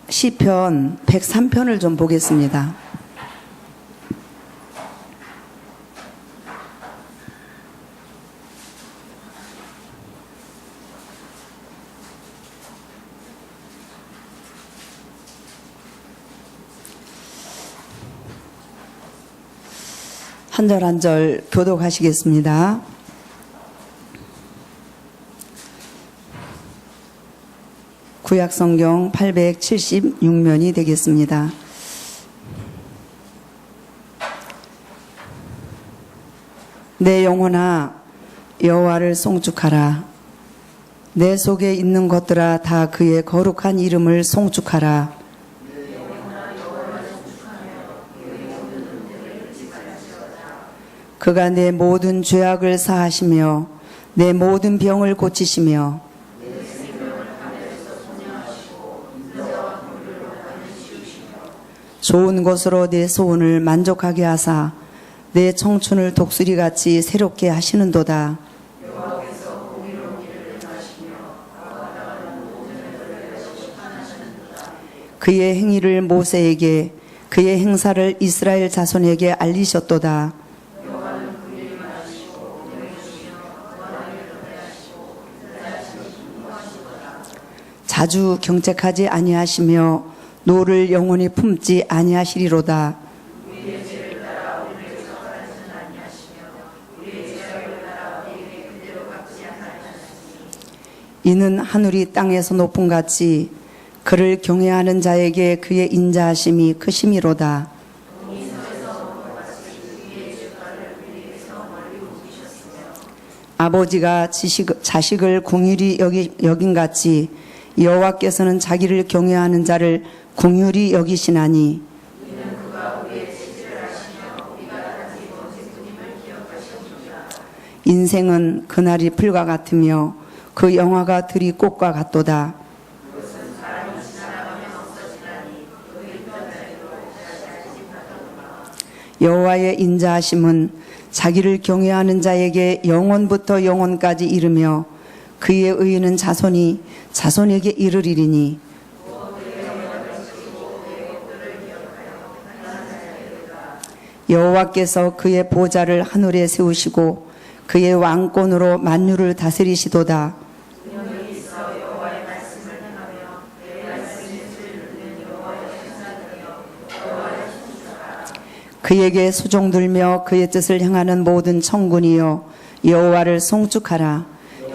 시편 103편을 좀 보겠습니다. 한 절 한 절 교독하시겠습니다. 구약성경 876면이 되겠습니다. 내 영혼아 여호와를 송축하라. 내 속에 있는 것들아 다 그의 거룩한 이름을 송축하라. 그가 내 모든 죄악을 사하시며 내 모든 병을 고치시며 좋은 것으로 내 소원을 만족하게 하사 내 청춘을 독수리같이 새롭게 하시는도다. 그의 행위를 모세에게 그의 행사를 이스라엘 자손에게 알리셨도다. 자주 경책하지 아니하시며 노를 영원히 품지 아니하시리로다. 이는 하늘이 땅에서 높음 같이 그를 경외하는 자에게 그의 인자하심이 크심이로다. 아버지가 자식을 공의히 여긴같이 여호와께서는 자기를 경외하는 자를 긍휼히 여기시나니 인생은 그날이 풀과 같으며 그 영화가 들이 꽃과 같도다. 여호와의 인자하심은 자기를 경외하는 자에게 영원부터 영원까지 이르며 그의 의인은 자손이 자손에게 이르리니 여호와께서 그의 보좌를 하늘에 세우시고 그의 왕권으로 만유를 다스리시도다. 그에게 수종들며 그의 뜻을 행하는 모든 천군이여 여호와를 송축하라.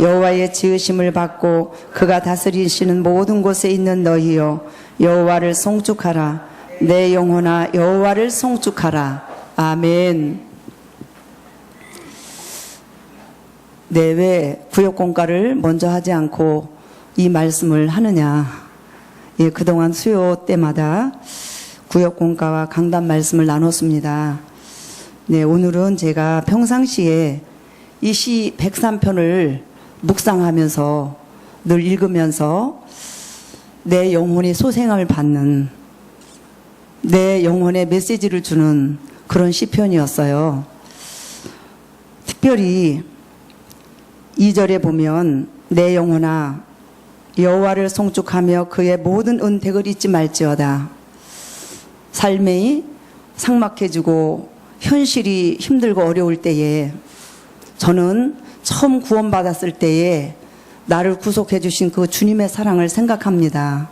여호와의 지으심을 받고 그가 다스리시는 모든 곳에 있는 너희여 여호와를 송축하라. 내 영혼아 여호와를 송축하라. 아멘. 네, 왜 구역공과를 먼저 하지 않고 이 말씀을 하느냐. 예, 그동안 수요 때마다 구역공과와 강단 말씀을 나눴습니다. 네, 오늘은 제가 평상시에 이 시 103편을 묵상하면서 늘 읽으면서 내 영혼이 소생을 받는 내 영혼에 메시지를 주는 그런 시편이었어요. 특별히 2절에 보면 내 영혼아 여호와를 송축하며 그의 모든 은택을 잊지 말지어다. 삶이 삭막해지고 현실이 힘들고 어려울 때에 저는 처음 구원받았을 때에 나를 구속해 주신 그 주님의 사랑을 생각합니다.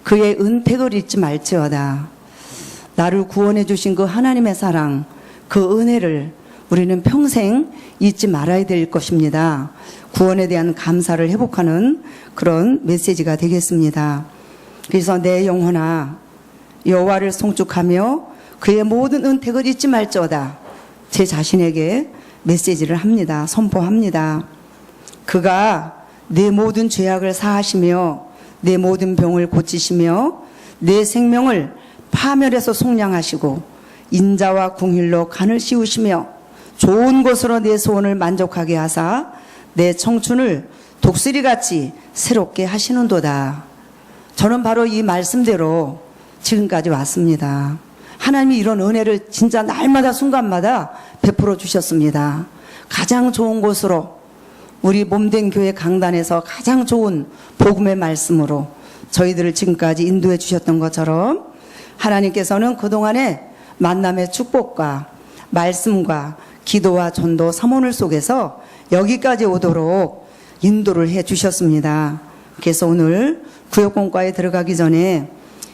그의 은택을 잊지 말지어다. 나를 구원해 주신 그 하나님의 사랑, 그 은혜를 우리는 평생 잊지 말아야 될 것입니다. 구원에 대한 감사를 회복하는 그런 메시지가 되겠습니다. 그래서 내 영혼아 여호와를 송축하며 그의 모든 은택을 잊지 말지어다. 제 자신에게 메시지를 합니다. 선포합니다. 그가 내 모든 죄악을 사하시며 내 모든 병을 고치시며 내 생명을 파멸해서 속량하시고 인자와 궁휼로 간을 씌우시며 좋은 것으로 내 소원을 만족하게 하사 내 청춘을 독수리같이 새롭게 하시는도다. 저는 바로 이 말씀대로 지금까지 왔습니다. 하나님이 이런 은혜를 진짜 날마다 순간마다 베풀어 주셨습니다. 가장 좋은 곳으로 우리 몸된 교회 강단에서 가장 좋은 복음의 말씀으로 저희들을 지금까지 인도해 주셨던 것처럼 하나님께서는 그동안에 만남의 축복과 말씀과 기도와 전도 서문을 속에서 여기까지 오도록 인도를 해 주셨습니다. 그래서 오늘 구역공과에 들어가기 전에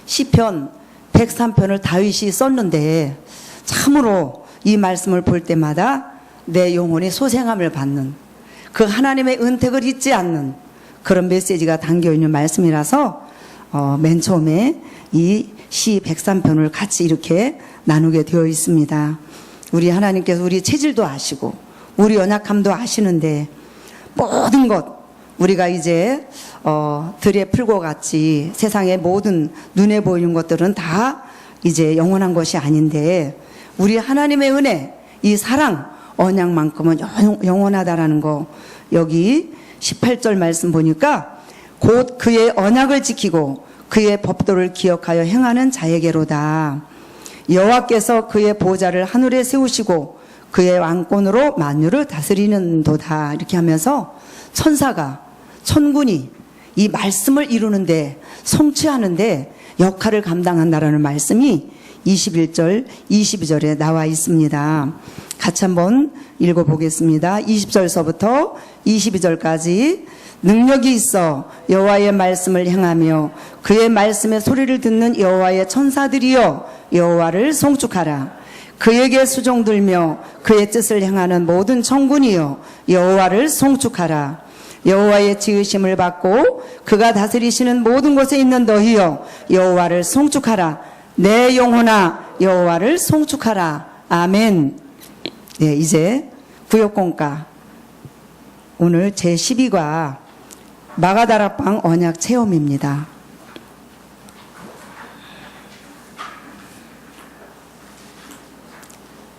시편 103편을 다윗이 썼는데 참으로 이 말씀을 볼 때마다 내 영혼이 소생함을 받는 그 하나님의 은택을 잊지 않는 그런 메시지가 담겨있는 말씀이라서 맨 처음에 이 시 103편을 같이 이렇게 나누게 되어 있습니다. 우리 하나님께서 우리 체질도 아시고 우리 연약함도 아시는데 모든 것 우리가 이제 들에 풀고 같이 세상의 모든 눈에 보이는 것들은 다 이제 영원한 것이 아닌데 우리 하나님의 은혜 이 사랑 언약만큼은 영원하다라는 거 여기 18절 말씀 보니까 곧 그의 언약을 지키고 그의 법도를 기억하여 행하는 자에게로다. 여호와께서 그의 보좌를 하늘에 세우시고 그의 왕권으로 만유를 다스리는도다. 이렇게 하면서 천사가 천군이 이 말씀을 이루는데 성취하는데 역할을 감당한다라는 말씀이 21절 22절에 나와 있습니다. 같이 한번 읽어보겠습니다. 20절서부터 22절까지 능력이 있어 여호와의 말씀을 행하며 그의 말씀의 소리를 듣는 여호와의 천사들이여 여호와를 송축하라. 그에게 수종 들며 그의 뜻을 행하는 모든 천군이여 여호와를 송축하라. 여호와의 지으심을 받고 그가 다스리시는 모든 곳에 있는 너희여 여호와를 송축하라. 내 영혼아 여호와를 송축하라. 아멘. 네, 이제 구역공과 오늘 제12과 마가다락방 언약 체험입니다.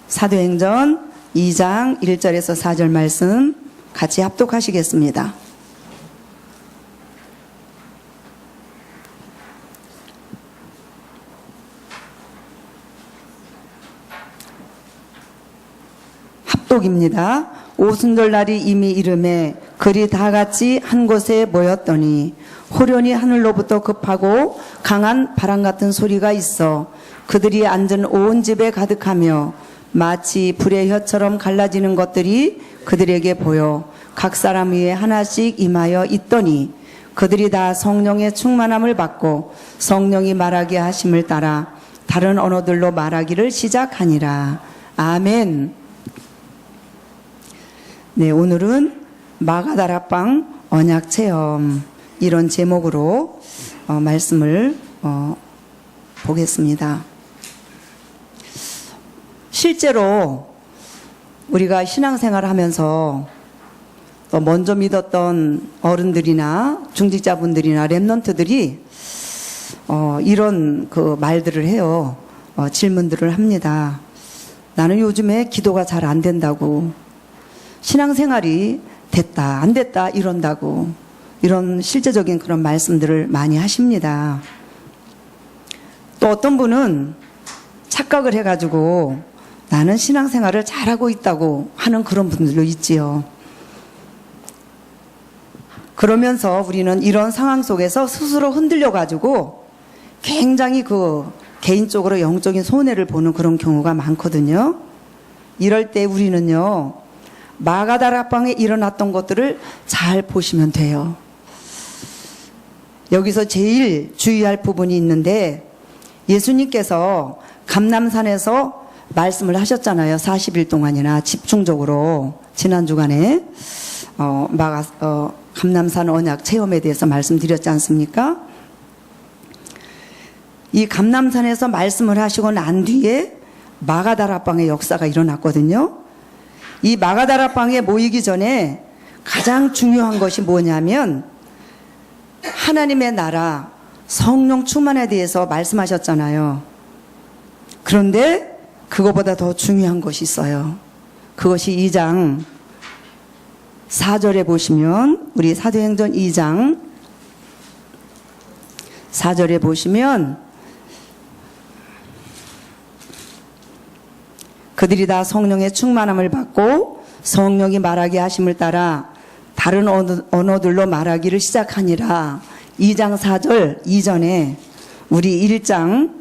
사도행전 2장 1절에서 4절 말씀 같이 합독하시겠습니다. 합독입니다. 오순절날이 이미 이름에 그리 다 같이 한 곳에 모였더니 호련히 하늘로부터 급하고 강한 바람 같은 소리가 있어 그들이 앉은 온 집에 가득하며 마치 불의 혀처럼 갈라지는 것들이 그들에게 보여 각 사람 위에 하나씩 임하여 있더니 그들이 다 성령의 충만함을 받고 성령이 말하게 하심을 따라 다른 언어들로 말하기를 시작하니라. 아멘. 네, 오늘은 마가다락방 언약체험 이런 제목으로 말씀을 보겠습니다. 실제로 우리가 신앙생활을 하면서 먼저 믿었던 어른들이나 중직자분들이나 렘넌트들이 이런 그 말들을 해요. 질문들을 합니다. 나는 요즘에 기도가 잘 안 된다고, 신앙생활이 됐다 안 됐다 이런다고, 이런 실제적인 그런 말씀들을 많이 하십니다. 또 어떤 분은 착각을 해가지고 나는 신앙생활을 잘하고 있다고 하는 그런 분들도 있지요. 그러면서 우리는 이런 상황 속에서 스스로 흔들려가지고 굉장히 그 개인적으로 영적인 손해를 보는 그런 경우가 많거든요. 이럴 때 우리는요, 마가다락방에 일어났던 것들을 잘 보시면 돼요. 여기서 제일 주의할 부분이 있는데, 예수님께서 감람산에서 말씀을 하셨잖아요. 40일 동안이나 집중적으로. 지난 주간에 감람산 언약 체험에 대해서 말씀드렸지 않습니까? 이 감람산에서 말씀을 하시고 난 뒤에 마가다락방의 역사가 일어났거든요. 이 마가다락방에 모이기 전에 가장 중요한 것이 뭐냐면 하나님의 나라, 성령 충만에 대해서 말씀하셨잖아요. 그런데 그거보다 더 중요한 것이 있어요. 그것이 2장 4절에 보시면, 우리 사도행전 2장 4절에 보시면, 그들이 다 성령의 충만함을 받고 성령이 말하게 하심을 따라 다른 언어들로 말하기를 시작하니라. 2장 4절 이전에 우리 1장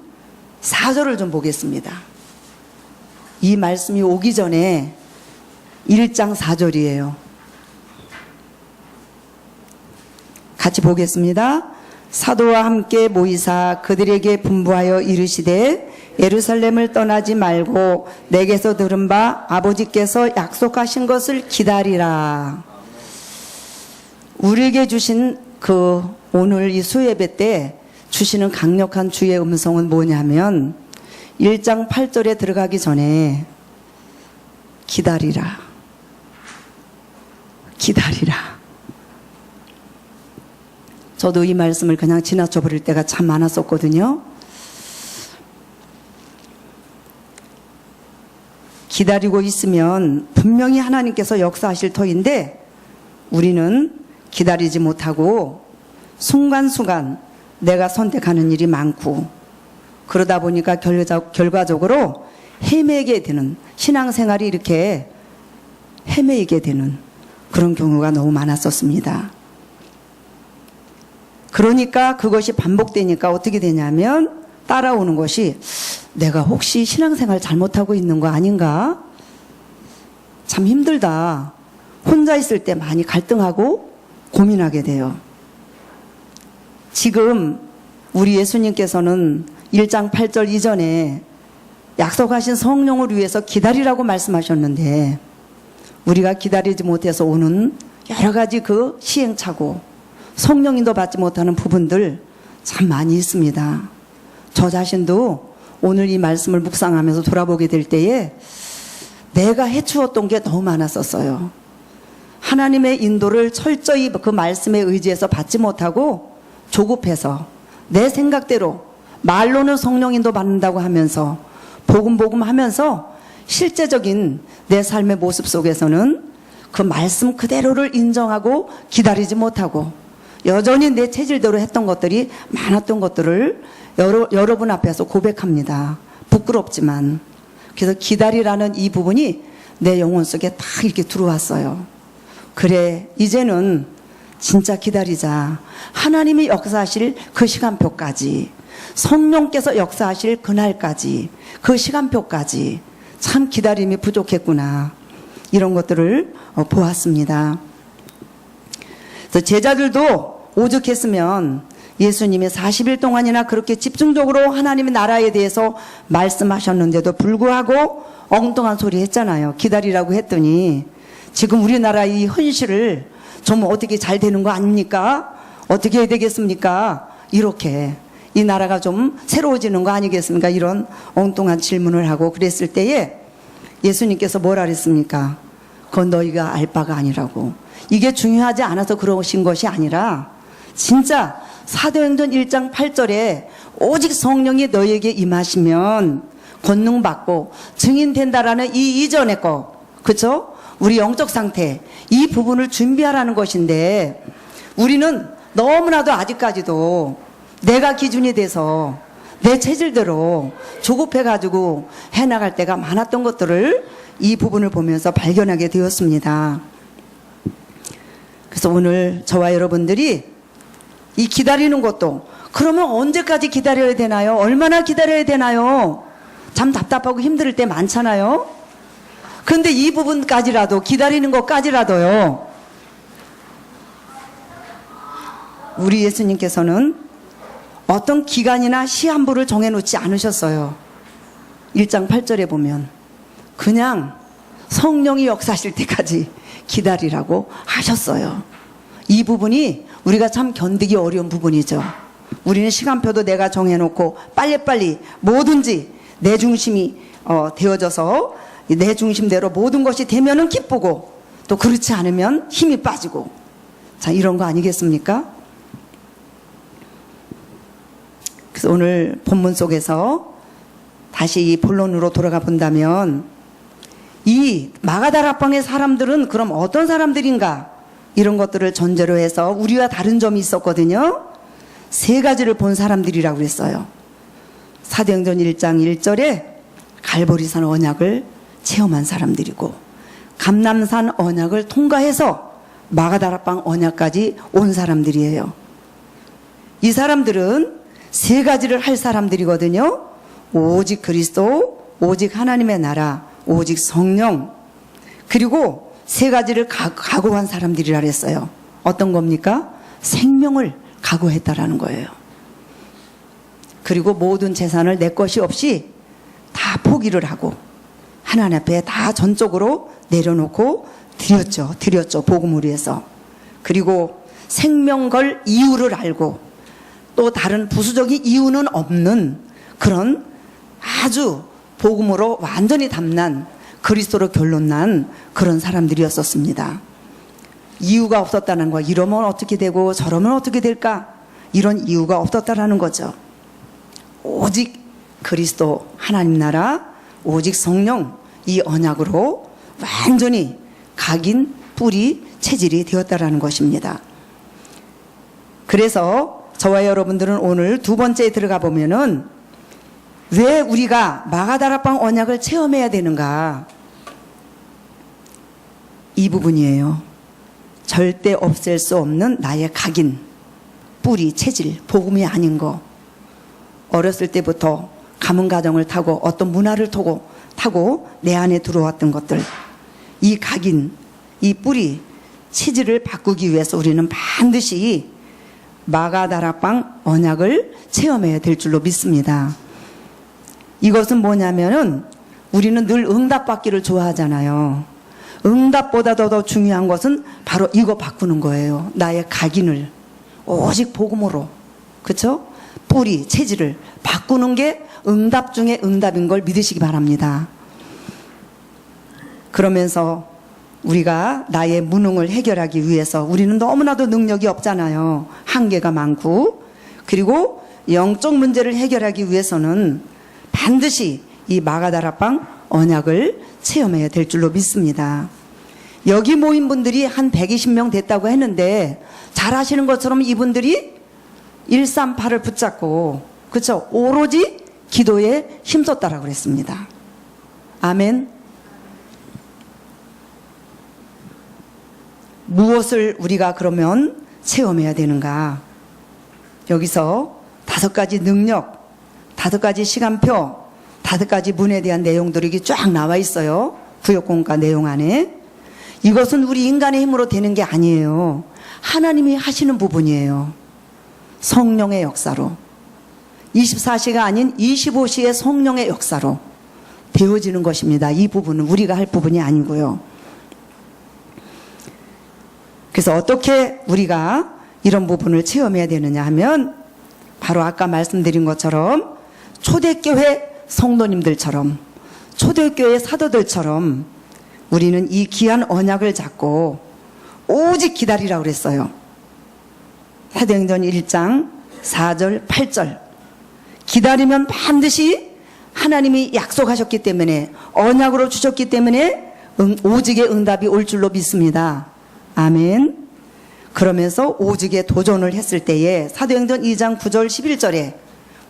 4절을 좀 보겠습니다. 이 말씀이 오기 전에 1장 4절이에요. 같이 보겠습니다. 사도와 함께 모이사 그들에게 분부하여 이르시되 예루살렘을 떠나지 말고 내게서 들은 바 아버지께서 약속하신 것을 기다리라. 우리에게 주신 오늘 이 수예배 때 주시는 강력한 주의 음성은 뭐냐면 1장 8절에 들어가기 전에 기다리라. 기다리라. 저도 이 말씀을 그냥 지나쳐 버릴 때가 참 많았었거든요. 기다리고 있으면 분명히 하나님께서 역사하실 터인데 우리는 기다리지 못하고 순간순간 내가 선택하는 일이 많고 그러다 보니까 결과적으로 헤매게 되는, 신앙생활이 이렇게 헤매이게 되는 그런 경우가 너무 많았었습니다. 그러니까 그것이 반복되니까 어떻게 되냐면 따라오는 것이 내가 혹시 신앙생활 잘못하고 있는 거 아닌가? 참 힘들다. 혼자 있을 때 많이 갈등하고 고민하게 돼요. 지금 우리 예수님께서는 1장 8절 이전에 약속하신 성령을 위해서 기다리라고 말씀하셨는데 우리가 기다리지 못해서 오는 여러 가지 그 시행착오, 성령인도 받지 못하는 부분들 참 많이 있습니다. 저 자신도 오늘 이 말씀을 묵상하면서 돌아보게 될 때에 내가 해치웠던 게 너무 많았었어요. 하나님의 인도를 철저히 그 말씀에 의지해서 받지 못하고 조급해서 내 생각대로 말로는 성령인도 받는다고 하면서 복음 하면서 실제적인 내 삶의 모습 속에서는 그 말씀 그대로를 인정하고 기다리지 못하고 여전히 내 체질대로 했던 것들이 많았던 것들을 여러분 앞에서 고백합니다. 부끄럽지만. 그래서 기다리라는 이 부분이 내 영혼 속에 딱 이렇게 들어왔어요. 그래, 이제는 진짜 기다리자. 하나님이 역사하실 그 시간표까지, 성령께서 역사하실 그날까지, 그 시간표까지 참 기다림이 부족했구나. 이런 것들을 보았습니다. 그래서 제자들도 오죽했으면 예수님이 40일 동안이나 그렇게 집중적으로 하나님의 나라에 대해서 말씀하셨는데도 불구하고 엉뚱한 소리 했잖아요. 기다리라고 했더니 지금 우리나라 이 현실을 좀 어떻게 잘 되는 거 아닙니까? 어떻게 해야 되겠습니까? 이렇게 이 나라가 좀 새로워지는 거 아니겠습니까? 이런 엉뚱한 질문을 하고 그랬을 때에 예수님께서 뭐라 그랬습니까? 그건 너희가 알 바가 아니라고. 이게 중요하지 않아서 그러신 것이 아니라 진짜 사도행전 1장 8절에 오직 성령이 너희에게 임하시면 권능 받고 증인 된다라는 이 이전의 거, 그렇죠? 우리 영적 상태, 이 부분을 준비하라는 것인데 우리는 너무나도 아직까지도 내가 기준이 돼서 내 체질대로 조급해가지고 해나갈 때가 많았던 것들을 이 부분을 보면서 발견하게 되었습니다. 그래서 오늘 저와 여러분들이 이 기다리는 것도 그러면 언제까지 기다려야 되나요? 얼마나 기다려야 되나요? 참 답답하고 힘들 때 많잖아요. 그런데 이 부분까지라도, 기다리는 것까지라도요, 우리 예수님께서는 어떤 기간이나 시한부를 정해놓지 않으셨어요. 1장 8절에 보면 그냥 성령이 역사하실 때까지 기다리라고 하셨어요. 이 부분이 우리가 참 견디기 어려운 부분이죠. 우리는 시간표도 내가 정해놓고 빨리빨리 뭐든지 내 중심이 되어져서 내 중심대로 모든 것이 되면은 기쁘고 또 그렇지 않으면 힘이 빠지고, 자, 이런 거 아니겠습니까? 그래서 오늘 본문 속에서 다시 이 본론으로 돌아가 본다면 이 마가다락방의 사람들은 그럼 어떤 사람들인가, 이런 것들을 전제로 해서 우리와 다른 점이 있었거든요. 세 가지를 본 사람들이라고 그랬어요. 사도행전 1장 1절에 갈보리산 언약을 체험한 사람들이고, 감람산 언약을 통과해서 마가다락방 언약까지 온 사람들이에요. 이 사람들은 세 가지를 할 사람들이거든요. 오직 그리스도, 오직 하나님의 나라, 오직 성령, 그리고 세 가지를 각오한 사람들이라 그랬어요. 어떤 겁니까? 생명을 각오했다라는 거예요. 그리고 모든 재산을 내 것이 없이 다 포기를 하고 하나님 앞에 다 전적으로 내려놓고 드렸죠. 복음을 위해서. 그리고 생명 걸 이유를 알고 또 다른 부수적인 이유는 없는 그런 아주 복음으로 완전히 담난 그리스도로 결론난 그런 사람들이었었습니다. 이유가 없었다는 거, 이러면 어떻게 되고 저러면 어떻게 될까, 이런 이유가 없었다라는 거죠. 오직 그리스도 하나님 나라, 오직 성령, 이 언약으로 완전히 각인 뿌리 체질이 되었다라는 것입니다. 그래서 저와 여러분들은 오늘 두 번째에 들어가 보면은 왜 우리가 마가다락방 언약을 체험해야 되는가, 이 부분이에요. 절대 없앨 수 없는 나의 각인, 뿌리, 체질, 복음이 아닌 거. 어렸을 때부터 가문 가정을 타고 어떤 문화를 타고 내 안에 들어왔던 것들, 이 각인, 이 뿌리, 체질을 바꾸기 위해서 우리는 반드시 마가다락방 언약을 체험해야 될 줄로 믿습니다. 이것은 뭐냐면은 우리는 늘 응답받기를 좋아하잖아요. 응답보다도 더 중요한 것은 바로 이거 바꾸는 거예요. 나의 각인을 오직 복음으로, 그렇죠? 뿌리, 체질을 바꾸는 게 응답 중에 응답인 걸 믿으시기 바랍니다. 그러면서 우리가 나의 무능을 해결하기 위해서 우리는 너무나도 능력이 없잖아요. 한계가 많고, 그리고 영적 문제를 해결하기 위해서는 반드시 이 마가다락방 언약을 체험해야 될 줄로 믿습니다. 여기 모인 분들이 한 120명 됐다고 했는데 잘 아시는 것처럼 이분들이 138을 붙잡고, 그렇죠? 오로지 기도에 힘썼다라고 그랬습니다. 아멘. 무엇을 우리가 그러면 체험해야 되는가? 여기서 5가지 능력, 5가지 시간표, 5가지 문에 대한 내용들이 쫙 나와 있어요. 구역공과 내용 안에. 이것은 우리 인간의 힘으로 되는 게 아니에요. 하나님이 하시는 부분이에요. 성령의 역사로, 24시가 아닌 25시의 성령의 역사로 되어지는 것입니다. 이 부분은 우리가 할 부분이 아니고요. 그래서 어떻게 우리가 이런 부분을 체험해야 되느냐 하면 바로 아까 말씀드린 것처럼 초대교회 성도님들처럼, 초대교회 사도들처럼 우리는 이 귀한 언약을 잡고 오직 기다리라고 그랬어요. 사도행전 1장 4절 8절. 기다리면 반드시 하나님이 약속하셨기 때문에, 언약으로 주셨기 때문에 오직의 응답이 올 줄로 믿습니다. 아멘. 그러면서 오직에 도전을 했을 때에 사도행전 2장 9절 11절에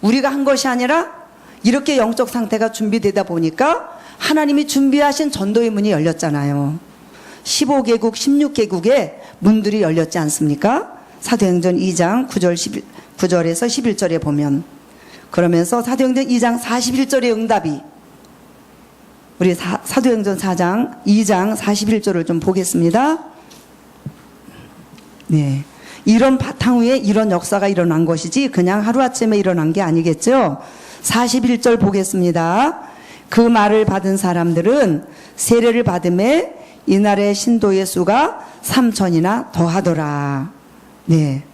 우리가 한 것이 아니라 이렇게 영적 상태가 준비되다 보니까 하나님이 준비하신 전도의 문이 열렸잖아요. 15개국 16개국의 문들이 열렸지 않습니까? 사도행전 2장 9절에서 11절에 보면. 그러면서 사도행전 2장 41절의 응답이, 우리 사도행전 4장 2장 41절을 좀 보겠습니다. 네, 이런 바탕 위에 이런 역사가 일어난 것이지 그냥 하루아침에 일어난 게 아니겠죠. 41절 보겠습니다. 그 말을 받은 사람들은 세례를 받음에 이날의 신도의 수가 3,000이나 더하더라. 네.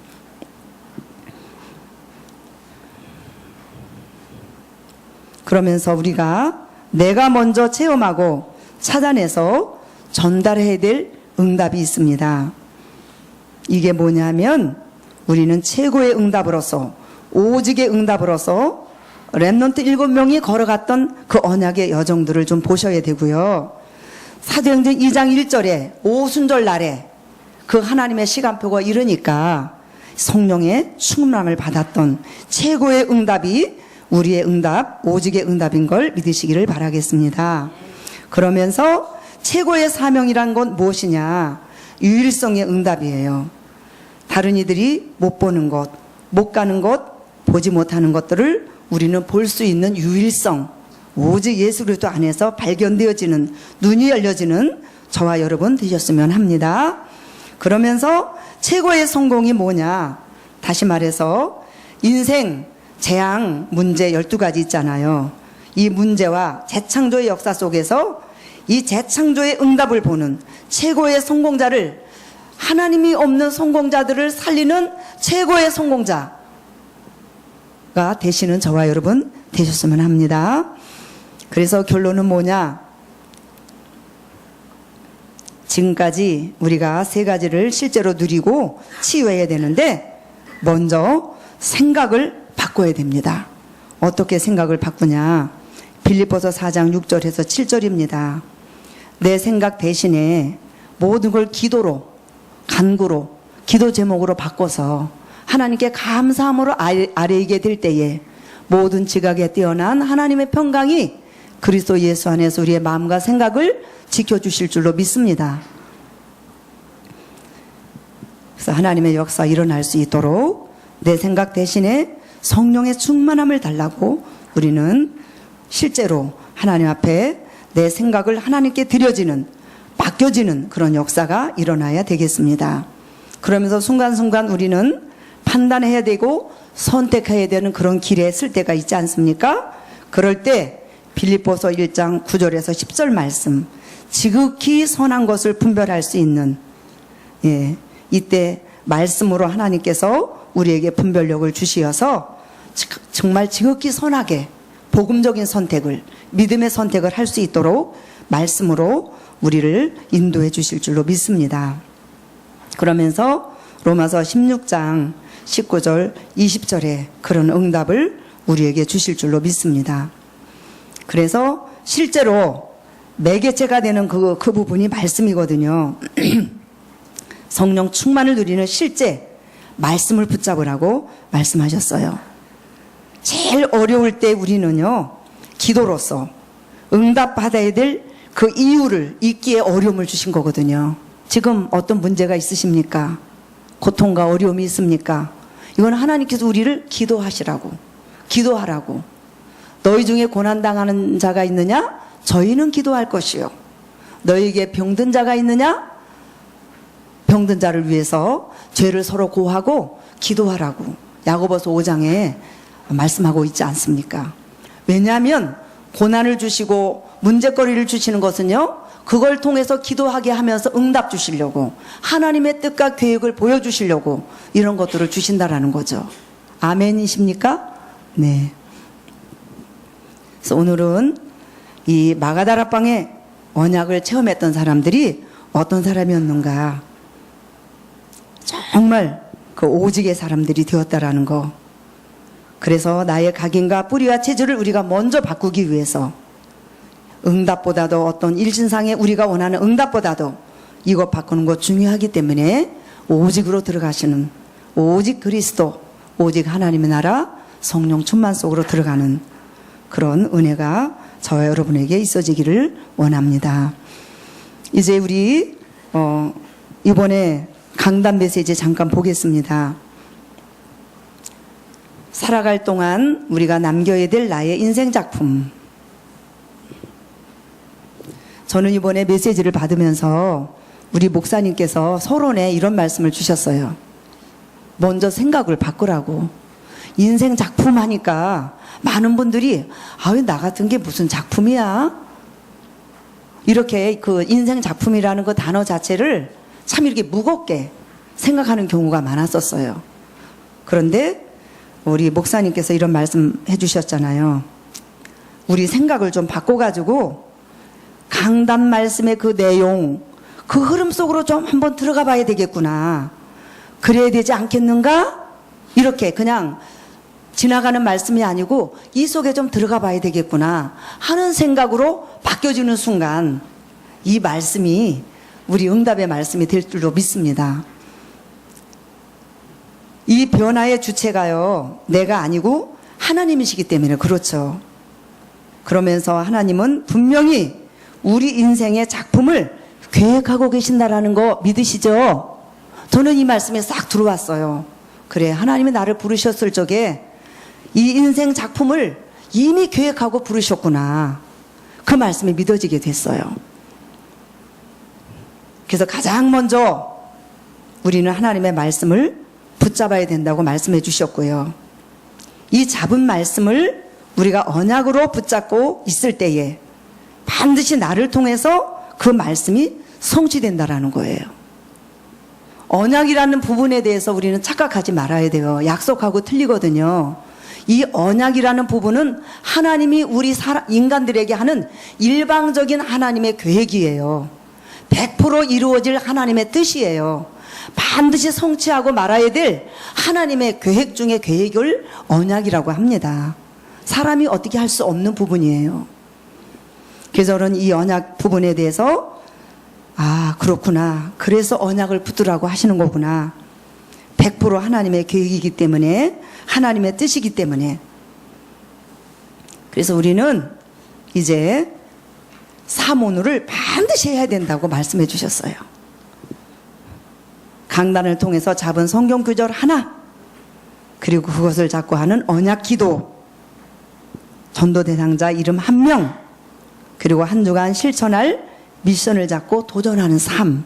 그러면서 우리가 내가 먼저 체험하고 찾아내서 전달해야 될 응답이 있습니다. 이게 뭐냐면 우리는 최고의 응답으로서, 오직의 응답으로서 렘넌트 7명이 걸어갔던 그 언약의 여정들을 좀 보셔야 되고요. 사도행전 2장 1절에 오순절 날에 그 하나님의 시간표가 이르니까 성령의 충만함을 받았던 최고의 응답이 우리의 응답, 오직의 응답인 걸 믿으시기를 바라겠습니다. 그러면서 최고의 사명이란 건 무엇이냐? 유일성의 응답이에요. 다른 이들이 못 보는 것, 못 가는 곳, 보지 못하는 것들을 우리는 볼 수 있는 유일성, 오직 예수 그리스도 안에서 발견되어지는, 눈이 열려지는 저와 여러분 되셨으면 합니다. 그러면서 최고의 성공이 뭐냐? 다시 말해서 인생 재앙 문제 12가지 있잖아요. 이 문제와 재창조의 역사 속에서 이 재창조의 응답을 보는 최고의 성공자를, 하나님이 없는 성공자들을 살리는 최고의 성공자가 되시는 저와 여러분 되셨으면 합니다. 그래서 결론은 뭐냐? 지금까지 우리가 3가지를 실제로 누리고 치유해야 되는데, 먼저 생각을 바꿔야 됩니다. 어떻게 생각을 바꾸냐? 빌립보서 4장 6절에서 7절입니다. 내 생각 대신에 모든 걸 기도로, 간구로, 기도 제목으로 바꿔서 하나님께 감사함으로 아뢰게 될 때에 모든 지각에 뛰어난 하나님의 평강이 그리스도 예수 안에서 우리의 마음과 생각을 지켜주실 줄로 믿습니다. 그래서 하나님의 역사 일어날 수 있도록 내 생각 대신에 성령의 충만함을 달라고 우리는 실제로 하나님 앞에 내 생각을 하나님께 드려지는, 맡겨지는 그런 역사가 일어나야 되겠습니다. 그러면서 순간순간 우리는 판단해야 되고 선택해야 되는 그런 길에 쓸 때가 있지 않습니까? 그럴 때 빌립보서 1장 9절에서 10절 말씀, 지극히 선한 것을 분별할 수 있는, 이때 말씀으로 하나님께서 우리에게 분별력을 주시어서 정말 지극히 선하게 복음적인 선택을, 믿음의 선택을 할 수 있도록 말씀으로 우리를 인도해 주실 줄로 믿습니다. 그러면서 로마서 16장 19절 20절에 그런 응답을 우리에게 주실 줄로 믿습니다. 그래서 실제로 매개체가 되는 그 부분이 말씀이거든요. 성령 충만을 누리는 실제 말씀을 붙잡으라고 말씀하셨어요. 제일 어려울 때 우리는요, 기도로서 응답받아야 될 그 이유를 잊기에 어려움을 주신 거거든요. 지금 어떤 문제가 있으십니까? 고통과 어려움이 있습니까? 이건 하나님께서 우리를 기도하시라고, 기도하라고. 너희 중에 고난당하는 자가 있느냐? 저희는 기도할 것이요. 너희에게 병든 자가 있느냐? 병든 자를 위해서 죄를 서로 고하고 기도하라고 야고보서 5장에 말씀하고 있지 않습니까? 왜냐하면 고난을 주시고 문제거리를 주시는 것은요, 그걸 통해서 기도하게 하면서 응답 주시려고, 하나님의 뜻과 계획을 보여주시려고 이런 것들을 주신다라는 거죠. 아멘이십니까? 네. 그래서 오늘은 이 마가다락방의 언약을 체험했던 사람들이 어떤 사람이었는가, 정말 그 오직의 사람들이 되었다라는 거. 그래서 나의 각인과 뿌리와 체질을 우리가 먼저 바꾸기 위해서, 응답보다도 어떤 일신상에 우리가 원하는 응답보다도 이것 바꾸는 거 중요하기 때문에 오직으로 들어가시는, 오직 그리스도, 오직 하나님의 나라, 성령 충만 속으로 들어가는 그런 은혜가 저와 여러분에게 있어지기를 원합니다. 이제 우리 이번에 강단 메시지 잠깐 보겠습니다. 살아갈 동안 우리가 남겨야 될 나의 인생 작품. 저는 이번에 메시지를 받으면서 우리 목사님께서 서론에 이런 말씀을 주셨어요. 먼저 생각을 바꾸라고. 인생 작품 하니까 많은 분들이 왜 나 같은 게 무슨 작품이야? 이렇게 그 인생 작품이라는 그 단어 자체를 참 이렇게 무겁게 생각하는 경우가 많았었어요. 그런데 우리 목사님께서 이런 말씀 해주셨잖아요. 우리 생각을 좀 바꿔가지고 강단 말씀의 그 내용, 그 흐름 속으로 좀 한번 들어가 봐야 되겠구나. 그래야 되지 않겠는가? 이렇게 그냥 지나가는 말씀이 아니고 이 속에 좀 들어가 봐야 되겠구나 하는 생각으로 바뀌어지는 순간 이 말씀이 우리 응답의 말씀이 될 줄로 믿습니다. 이 변화의 주체가요, 내가 아니고 하나님이시기 때문에 그렇죠. 그러면서 하나님은 분명히 우리 인생의 작품을 계획하고 계신다라는 거 믿으시죠? 저는 이 말씀에 싹 들어왔어요. 그래, 하나님이 나를 부르셨을 적에 이 인생 작품을 이미 계획하고 부르셨구나. 그 말씀이 믿어지게 됐어요. 그래서 가장 먼저 우리는 하나님의 말씀을 붙잡아야 된다고 말씀해 주셨고요. 이 잡은 말씀을 우리가 언약으로 붙잡고 있을 때에 반드시 나를 통해서 그 말씀이 성취된다라는 거예요. 언약이라는 부분에 대해서 우리는 착각하지 말아야 돼요. 약속하고 틀리거든요. 이 언약이라는 부분은 하나님이 우리 인간들에게 하는 일방적인 하나님의 계획이에요. 100% 이루어질 하나님의 뜻이에요. 반드시 성취하고 말아야 될 하나님의 계획 중에 계획을 언약이라고 합니다. 사람이 어떻게 할 수 없는 부분이에요. 그래서 저는 이 언약 부분에 대해서 그렇구나. 그래서 언약을 붙들라고 하시는 거구나. 100% 하나님의 계획이기 때문에, 하나님의 뜻이기 때문에. 그래서 우리는 이제 사모누를 반드시 해야 된다고 말씀해 주셨어요. 강단을 통해서 잡은 성경 구절 하나, 그리고 그것을 잡고 하는 언약 기도, 전도 대상자 이름 1명, 그리고 한 주간 실천할 미션을 잡고 도전하는 삶.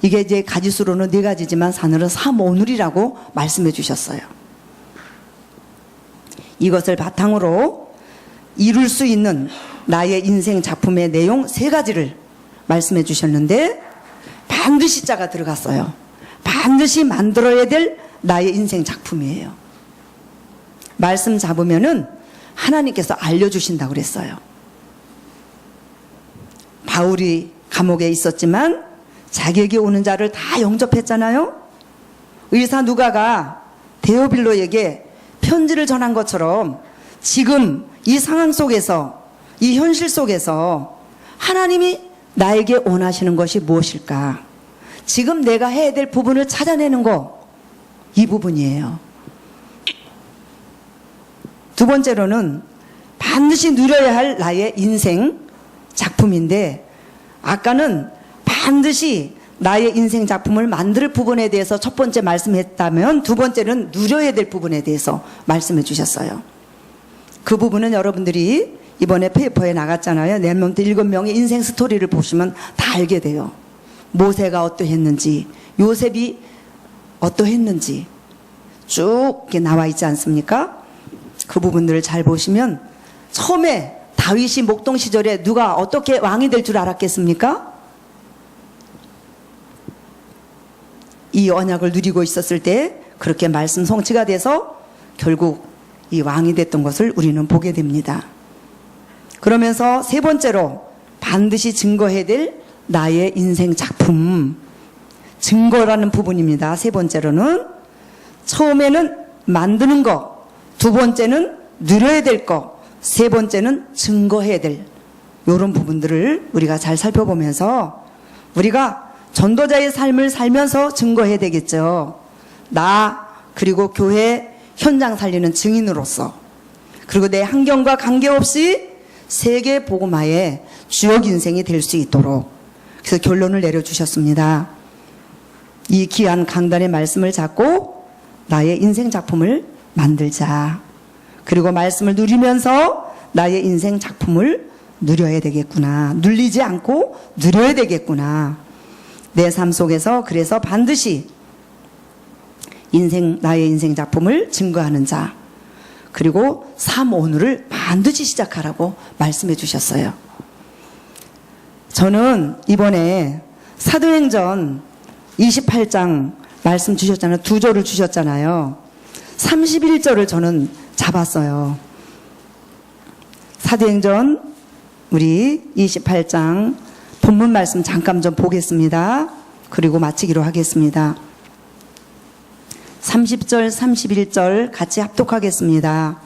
이게 이제 가지수로는 4가지지만 산으로 사모누리라고 말씀해 주셨어요. 이것을 바탕으로 이룰 수 있는 나의 인생 작품의 내용 3가지를 말씀해 주셨는데, 반드시 자가 들어갔어요. 반드시 만들어야 될 나의 인생 작품이에요. 말씀 잡으면은 하나님께서 알려주신다고 그랬어요. 바울이 감옥에 있었지만 자기에게 오는 자를 다 영접했잖아요. 의사 누가가 데오빌로에게 편지를 전한 것처럼 지금 이 상황 속에서, 이 현실 속에서 하나님이 나에게 원하시는 것이 무엇일까? 지금 내가 해야 될 부분을 찾아내는 거, 이 부분이에요. 두 번째로는 반드시 누려야 할 나의 인생 작품인데, 아까는 반드시 나의 인생 작품을 만들 부분에 대해서 첫 번째 말씀했다면, 두 번째는 누려야 될 부분에 대해서 말씀해 주셨어요. 그 부분은 여러분들이 이번에 페이퍼에 나갔잖아요. 렘넌트 7명의 인생 스토리를 보시면 다 알게 돼요. 모세가 어떠했는지, 요셉이 어떠했는지 쭉 이렇게 나와 있지 않습니까? 그 부분들을 잘 보시면, 처음에 다윗이 목동 시절에 누가 어떻게 왕이 될 줄 알았겠습니까? 이 언약을 누리고 있었을 때 그렇게 말씀 성취가 돼서 결국 이 왕이 됐던 것을 우리는 보게 됩니다. 그러면서 세 번째로 반드시 증거해야 될 나의 인생 작품, 증거라는 부분입니다. 세 번째로는 처음에는 만드는 거, 두 번째는 누려야 될 거, 세 번째는 증거해야 될 이런 부분들을 우리가 잘 살펴보면서, 우리가 전도자의 삶을 살면서 증거해야 되겠죠. 나, 그리고 교회 현장 살리는 증인으로서, 그리고 내 환경과 관계없이 세계 복음화의 주역 인생이 될 수 있도록. 그래서 결론을 내려주셨습니다. 이 귀한 강단의 말씀을 잡고 나의 인생 작품을 만들자. 그리고 말씀을 누리면서 나의 인생 작품을 누려야 되겠구나. 눌리지 않고 누려야 되겠구나. 내 삶 속에서 그래서 반드시 나의 인생 작품을 증거하는 자, 그리고 삶 오늘을 반드시 시작하라고 말씀해 주셨어요. 저는 이번에 사도행전 28장 말씀 주셨잖아요. 2조를 주셨잖아요. 31절을 저는 잡았어요. 사도행전 우리 28장 본문 말씀 잠깐 좀 보겠습니다. 그리고 마치기로 하겠습니다. 30절, 31절 같이 합독하겠습니다.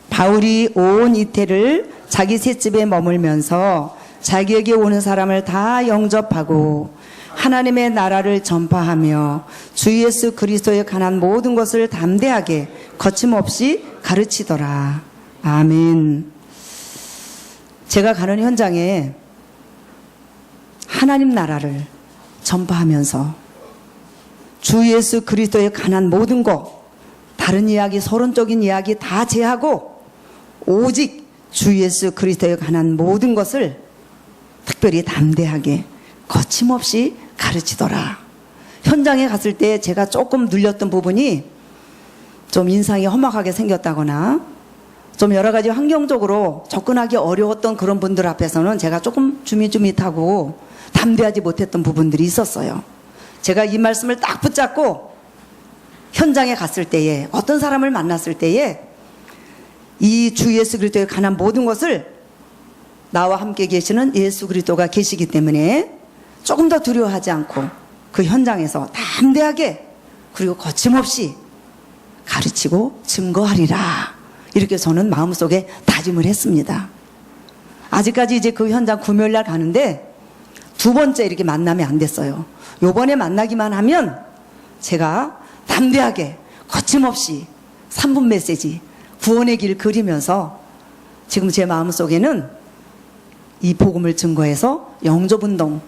바울이 온 이태를 자기 셋집에 머물면서 자기에게 오는 사람을 다 영접하고 하나님의 나라를 전파하며 주 예수 그리스도에 관한 모든 것을 담대하게 거침없이 가르치더라. 아멘. 제가 가는 현장에 하나님 나라를 전파하면서 주 예수 그리스도에 관한 모든 것, 다른 이야기, 서론적인 이야기 다 제하고 오직 주 예수 그리스도에 관한 모든 것을 특별히 담대하게 거침없이 가르치더라. 현장에 갔을 때 제가 조금 눌렸던 부분이 좀 인상이 험악하게 생겼다거나 좀 여러 가지 환경적으로 접근하기 어려웠던 그런 분들 앞에서는 제가 조금 주밋주밋하고 담대하지 못했던 부분들이 있었어요. 제가 이 말씀을 딱 붙잡고 현장에 갔을 때에, 어떤 사람을 만났을 때에 이 주 예수 그리스도에 관한 모든 것을 나와 함께 계시는 예수 그리스도가 계시기 때문에 조금 더 두려워하지 않고 그 현장에서 담대하게 그리고 거침없이 가르치고 증거하리라. 이렇게 저는 마음속에 다짐을 했습니다. 아직까지 이제 그 현장 금요일날 가는데 두 번째 이렇게 만남이 안 됐어요. 요번에 만나기만 하면 제가 담대하게 거침없이 3분 메시지 구원의 길 그리면서 지금 제 마음속에는 이 복음을 증거해서 영접운동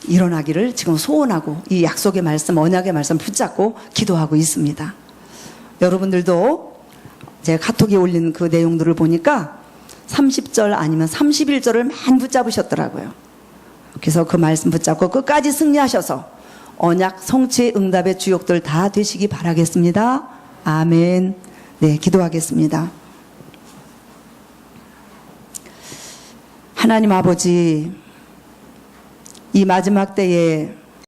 일어나기를 지금 소원하고 이 약속의 말씀, 언약의 말씀 붙잡고 기도하고 있습니다. 여러분들도 제가 카톡에 올린 그 내용들을 보니까 30절 아니면 31절을 많이 붙잡으셨더라고요. 그래서 그 말씀 붙잡고 끝까지 승리하셔서 언약 성취의 응답의 주역들 다 되시기 바라겠습니다. 아멘. 네, 기도하겠습니다. 하나님 아버지, 이 마지막 때에